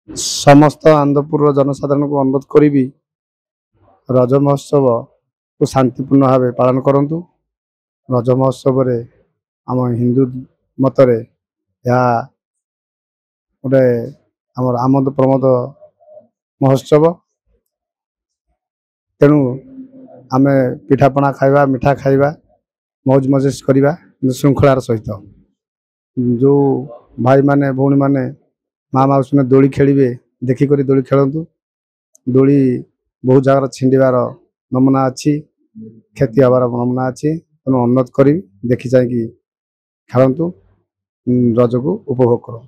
समस्त आनंदपुर जनसाधारण को अनुरोध करी रज महोत्सव को शांतिपूर्ण भाव पालन करूँ। रज महोत्सव आम हिंदू मतरे यह गोटे आमर आमद प्रमोद महोत्सव। तेणु आम पिठापଣା खाइबा मिठा खाइबा मौज मजेस करवा श्रृंखलार सहित जो भाई माने भौणी माने माँ माउसी ने दोली खेलिए देखिक दोली खेलतु। दोली बहुत जगार छिंडार नमूना अच्छी क्षति हबार नमूना अच्छी। तेणु अनुरोध करी देखी चाहिए खेलतु रज को उपभोग करूँ।